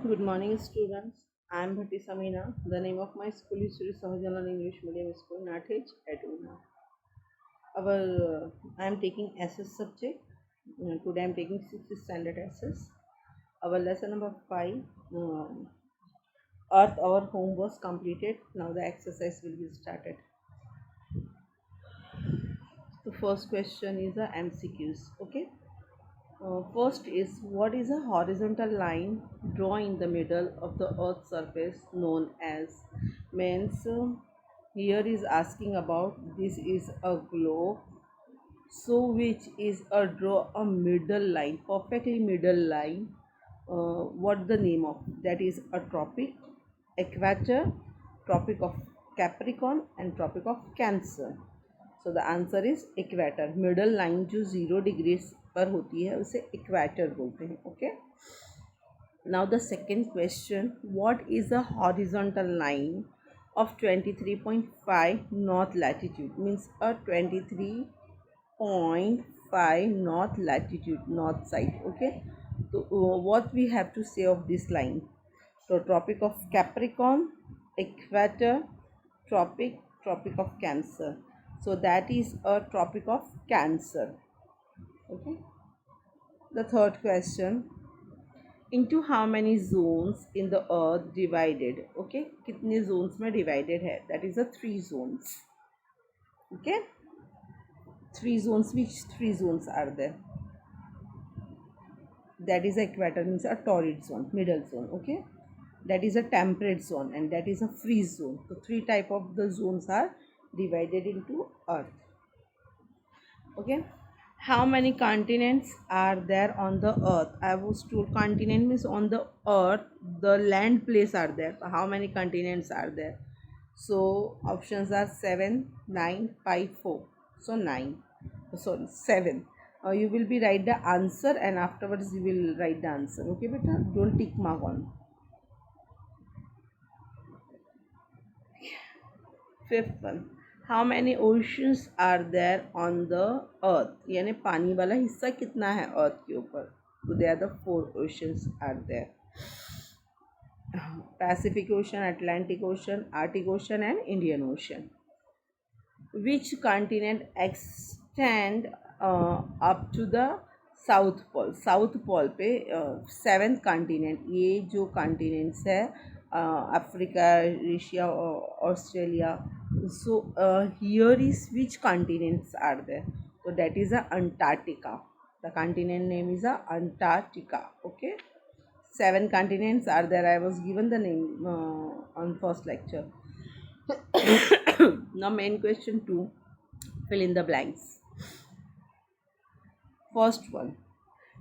Good morning, students. I am Bhatti Samina. The name of my school is Sri Sahajalan English Medium School, Nathej at Una. I am taking SS subject. Today I am taking 6th standard SS. Our lesson number 5, Earth, our home was completed. Now the exercise will be started. The first question is the MCQs. Okay. First is, what is a horizontal line drawn in the middle of the earth's surface known as? Means here is asking about, this is a globe, so which is a draw a middle line, perfectly middle line. What the name of that is? A tropic, equator, tropic of Capricorn and tropic of Cancer. So the answer is equator. Middle line जो 0 degrees पर होती है उसे equator बोलते हैं. Okay. Now the second question, what is a horizontal line of 23.5 north latitude? Means a 23.5 north latitude, north side. Okay. तो what we have to say of this line? तो Tropic of Capricorn, equator, tropic, Tropic of Cancer. So that is a tropic of Cancer. Okay. The third question, into how many zones in the earth divided? Okay, कितने zones में divided है? That is a 3 zones. Okay, 3 zones. Which 3 zones are there? That is equator, means a torrid zone, middle zone. Okay, that is a temperate zone, and that is a freeze zone. So 3 type of the zones are divided into earth. Okay. How many continents are there on the earth? I was told continent means on the earth the land place are there. So how many continents are there? So options are 7, 9, 5, 4. So 9. Sorry, 7. You will be write the answer and afterwards you will write the answer. Okay beta, don't tick mark on. Fifth one, how many oceans are there on the earth? यानी पानी वाला हिस्सा कितना है अर्थ के ऊपर? तो they are the 4 oceans are there. Pacific Ocean, Atlantic Ocean, Arctic Ocean and Indian Ocean. Which continent extend up to the South Pole? South Pole पे 7th कॉन्टिनेंट, ये जो कॉन्टिनेंट्स है Africa, Asia, Australia. So here is which continents are there? So that is a Antarctica. The continent name is a Antarctica. Okay. 7 continents are there. I was given the name on first lecture. Now main question 2. Fill in the blanks. First one.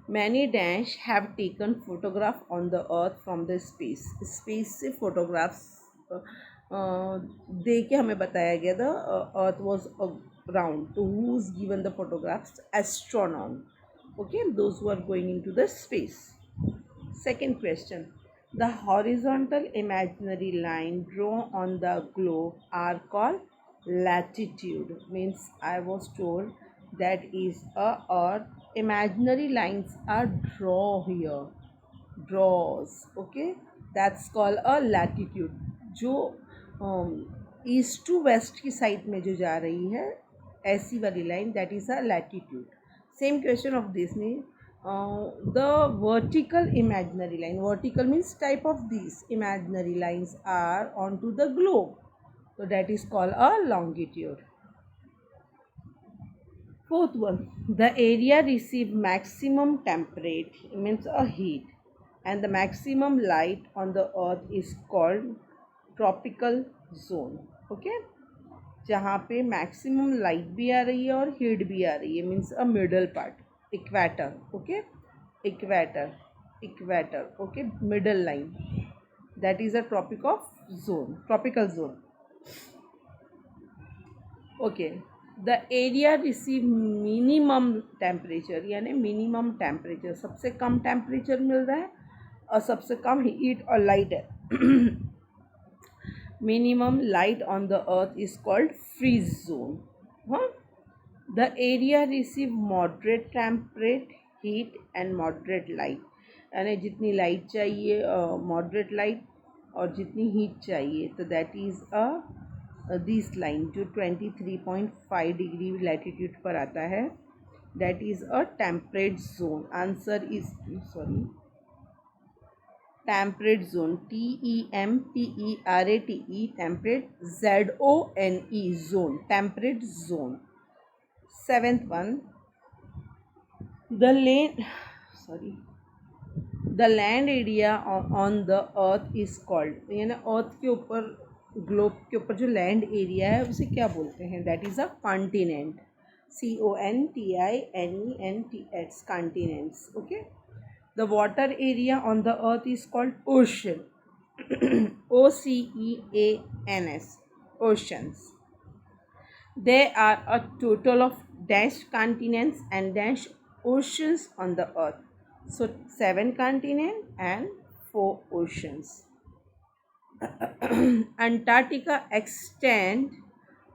Many dash have taken photograph on the earth from the space. Space से photographs दे के हमें बताया गया था earth was round. तो who is given the photographs? Astronaut. Okay, those who are going into the space. Second question, the horizontal imaginary line draw on the globe are called latitude. Means I was told that is a earth imaginary lines are draw here, draws. Okay, that's called a latitude. जो east to west की side में जो जा रही है ऐसी वाली line, that is a latitude. Same question of this mean the vertical imaginary line. Vertical means type of this imaginary lines are on to the globe, so that is called a longitude. Fourth one, the area receive maximum temperature, means a heat, and the maximum light on the earth is called tropical zone. Okay, जहाँ पे maximum light भी आ रही है और heat भी आ रही है, means a middle part, equator. Okay, equator, equator. Okay, middle line, that is a Tropic of zone, tropical zone. Okay, the area receive minimum temperature, यानी मिनिमम टेम्परेचर, सबसे कम टेम्परेचर मिल रहा है और सबसे कम हीट और लाइट है. minimum light on the earth is called freeze zone. The area receive moderate temperate heat and moderate light. यानी जितनी लाइट चाहिए मॉडरेट लाइट और जितनी हीट चाहिए, तो दैट इज़ दिस लाइन जो 23.5 डिग्री लैटिट्यूड पर आता है, that is a temperate zone. Answer is sorry temperate zone, TEMPERATE, temperate, ZONE, zone, temperate zone. Seventh one, the land sorry the land area on the earth is called, यानी अर्थ के ऊपर, globe के ऊपर जो land area है उसे क्या बोलते हैं? That is a continent. CONTINENTS, continents. Okay. The water area on the earth is called ocean. OCEANS, oceans. There are a total of dash continents and dash oceans on the earth. So 7 continents and 4 oceans. Antarctica extend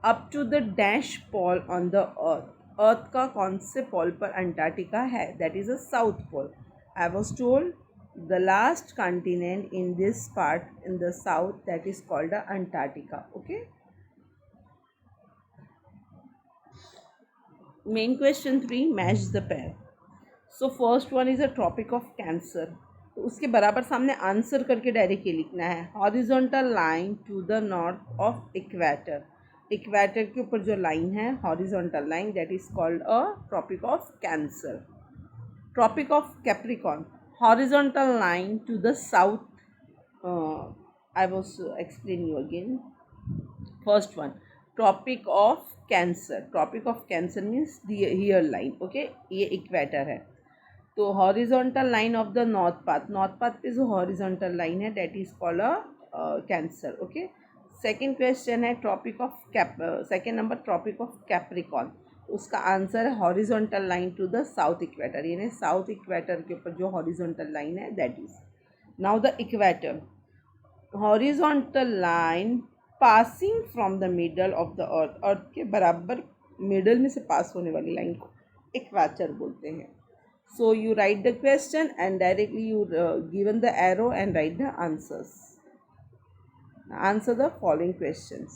up to the dash pole on the earth. Earth का कौन से pole पर Antarctica है? That is a South Pole. I was told the last continent in this part in the south, that is called Antarctica. Okay. Main question 3, match the pair. So first one is a Tropic of Cancer. तो उसके बराबर सामने answer करके direct ये लिखना है, horizontal line to the north of equator. Equator के ऊपर जो लाइन है horizontal line, that is called a Tropic of Cancer. Tropic of Capricorn, horizontal line to the south. I was explain you again. First one, Tropic of Cancer. Tropic of Cancer means the here line. Okay, ये equator है. तो horizontal line of the north path, north path पे जो horizontal line है that is called a Cancer. Okay. Second question है tropic of second number tropic of Capricorn. उसका answer है horizontal line to the south equator, यानी south equator के ऊपर जो हॉरिजॉन्टल लाइन है that is. Now the equator, horizontal line passing from the middle of the earth, earth के बराबर middle में से पास होने वाली लाइन को इक्वेटर बोलते हैं. So you write the question and directly you given the arrow and write the answers. Now answer the following questions.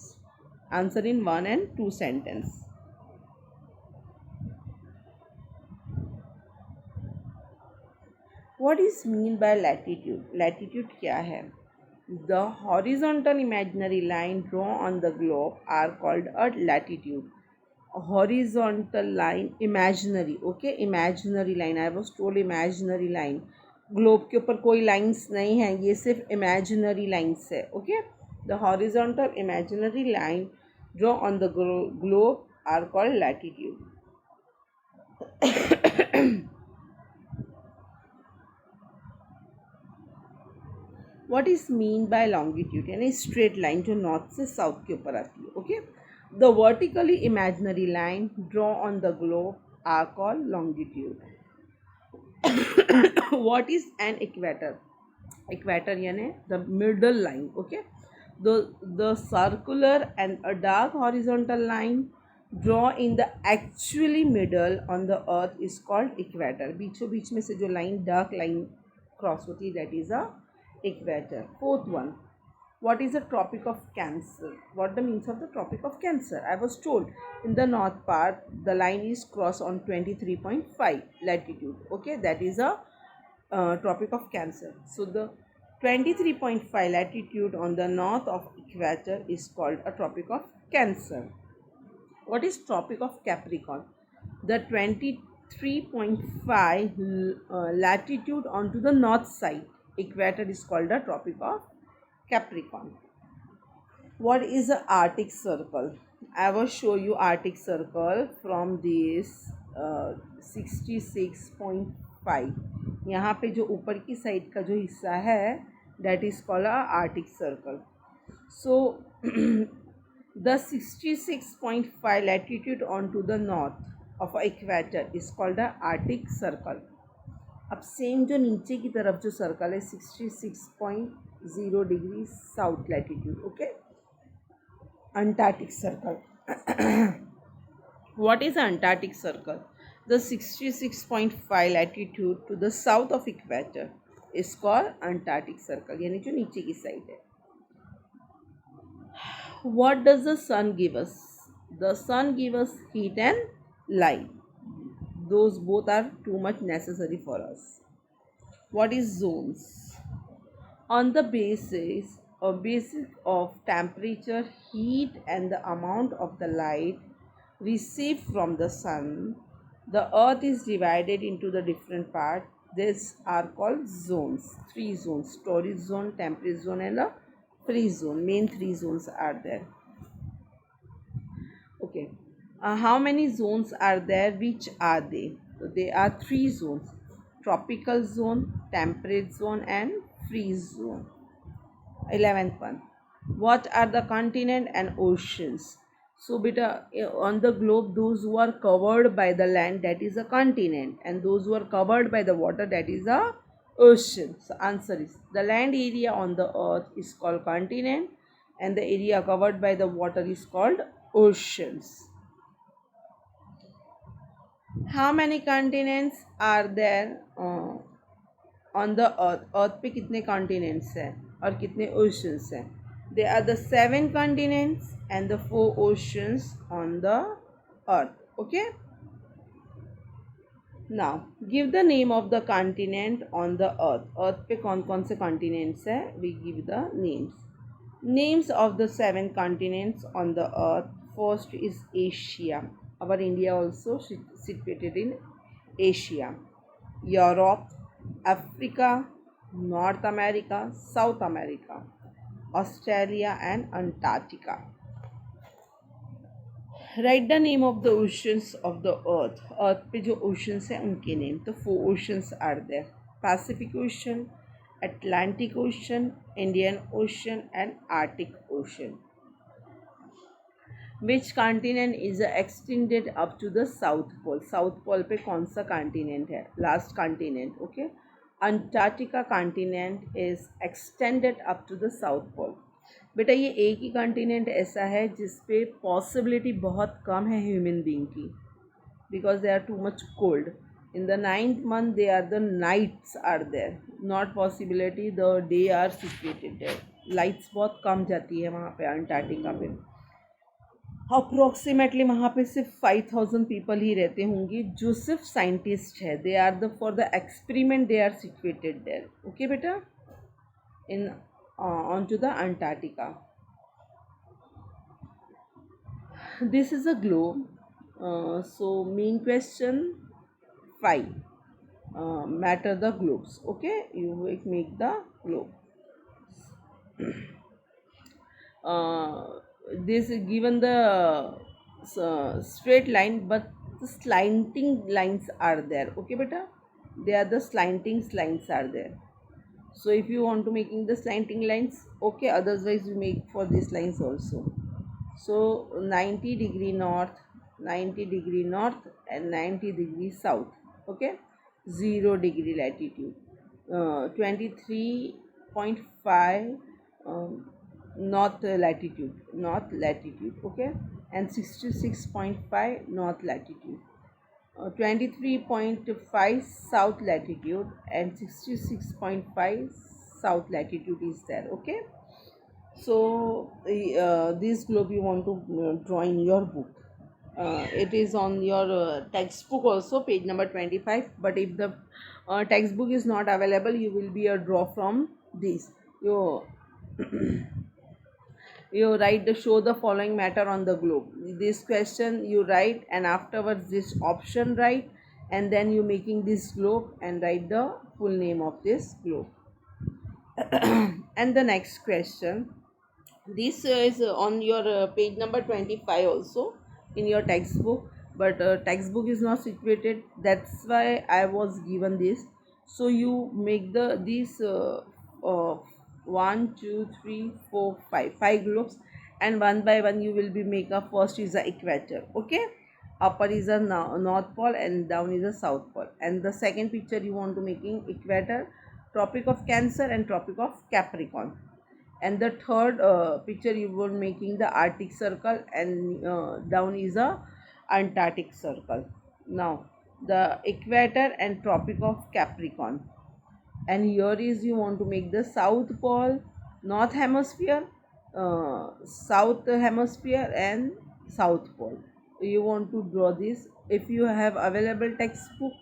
Answer in 1 and 2 sentence. What is mean by latitude? Latitude क्या है? The horizontal imaginary line drawn on the globe are called a latitude. Horizontal line imaginary. Okay, imaginary line. I was told imaginary line. Globe के ऊपर कोई lines नहीं है, ये सिर्फ imaginary lines है. Okay. The horizontal imaginary line draw on the globe are called latitude. What is mean by longitude? यानी straight line जो नॉर्थ से साउथ के ऊपर आती है. Okay. The vertically imaginary line drawn on the globe are called longitude. What is an equator? Equator यानी the middle line. Okay. The circular and a dark horizontal line drawn in the actually middle on the earth is called equator. बीचों बीच में से जो line dark line cross होती है that is a equator. Fourth one, what is the Tropic of Cancer? What the means of the Tropic of Cancer? I was told in the north part the line is crossed on 23.5 latitude. Okay, that is a Tropic of Cancer. So the 23.5 latitude on the north of equator is called a Tropic of Cancer. What is Tropic of Capricorn? The 23.5 latitude onto the north side equator is called a Tropic of Capricorn. What is the Arctic Circle? I will show you Arctic Circle from this 66.5. यहाँ पे जो ऊपर की side का जो हिस्सा है that is called a Arctic Circle. So the 66.5 latitude onto the north of equator is called a Arctic Circle. अब सेम जो नीचे की तरफ जो सर्कल है 66.0 degree south latitude. Okay, Antarctic Circle. What is Antarctic Circle? The 66.5 latitude to the south of equator. is called Antarctic Circle, यानी जो नीचे की साइड है. What does the sun give us? The sun gives us heat and light. Those both are too much necessary for us. What is zones? On the basis of temperature, heat, and the amount of the light received from the sun, the earth is divided into the different parts. These are called zones. Three zones: torrid zone, temperate zone, and a free zone. Main three zones are there. Okay. How many zones are there? Which are they? So they are three zones: tropical zone, temperate zone, and freeze zone. 11th one. What are the continent and oceans? So beta, on the globe, those who are covered by the land, that is a continent, and those who are covered by the water, that is a ocean. So answer is, the land area on the earth is called continent, and the area covered by the water is called oceans. How many continents are there on the earth पे कितने continents हैं और कितने oceans हैं? There are the 7 continents and the 4 oceans on the earth. Okay. Now give the name of the continent on the earth. Earth पे कौन कौन से continents हैं? We give the names. Names of the 7 continents on the earth. First is Asia. Our India also situated in Asia. Europe, Africa, North America, South America, Australia, and Antarctica. Write the name of the oceans of the earth. Earth पे जो oceans हैं उनके name. तो 4 oceans are there: Pacific Ocean, Atlantic Ocean, Indian Ocean, and Arctic Ocean. Which continent is extended up to the South Pole? South Pole पे कौन सा continent है? Last continent. Okay. Antarctica continent is extended up to the South Pole. बेटा ये एक ही continent ऐसा है जिस पे possibility बहुत कम है human being की, because they are too much cold. In the 9th month they are the nights are there, not possibility the day are situated there. Lights बहुत कम जाती है वहाँ पे अंटार्कटिका पे. अप्रोक्सीमेटली वहाँ पे सिर्फ 5000 पीपल ही रहते होंगे जो सिर्फ साइंटिस्ट है. They are the for the experiment they are situated there. Okay बेटा, in on to the Antarctica. This is a globe. So main question 5, matter the globes. Okay, you make the globe. This is given the straight line, but the slanting lines are there. Okay beta, they are the slanting lines are there. So if you want to making the slanting lines, okay, otherwise you make for these lines also. So 90° north, 90° north, and 90° south. Okay, 0° latitude, 23.5 north latitude. Okay, and 66.5 north latitude, 23.5 south latitude, and 66.5 south latitude is there. Okay, so this globe you want to draw in your book. It is on your textbook also, page number 25. But if the textbook is not available, you will be a draw from this. You write the show the following matter on the globe. This question you write, and afterwards this option write, and then you making this globe and write the full name of this globe. And the next question, this is on your page number 25 also in your textbook, but textbook is not situated, that's why I was given this. So you make these 1 2 3 4 5 globes, and one by one you will be make a. First is the equator. Okay, upper is the north pole and down is the south pole. And the second picture you want to making equator, tropic of Cancer, and tropic of Capricorn. And the third picture you were making the Arctic Circle, and down is a Antarctic Circle. Now the equator and tropic of Capricorn. and here is you want to make the south pole, north hemisphere, south hemisphere and south pole. You want to draw this. If you have available textbook,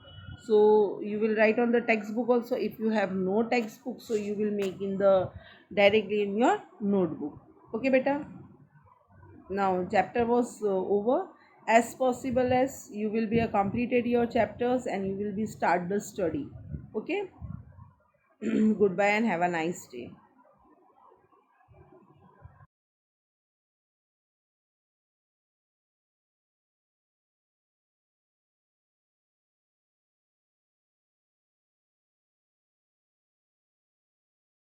so you will write on the textbook also. If you have no textbook, so you will make in the directly in your notebook. Okay beta. Now chapter was over. As possible as you will be completed your chapters and you will be start the study. Okay. Goodbye and have a nice day.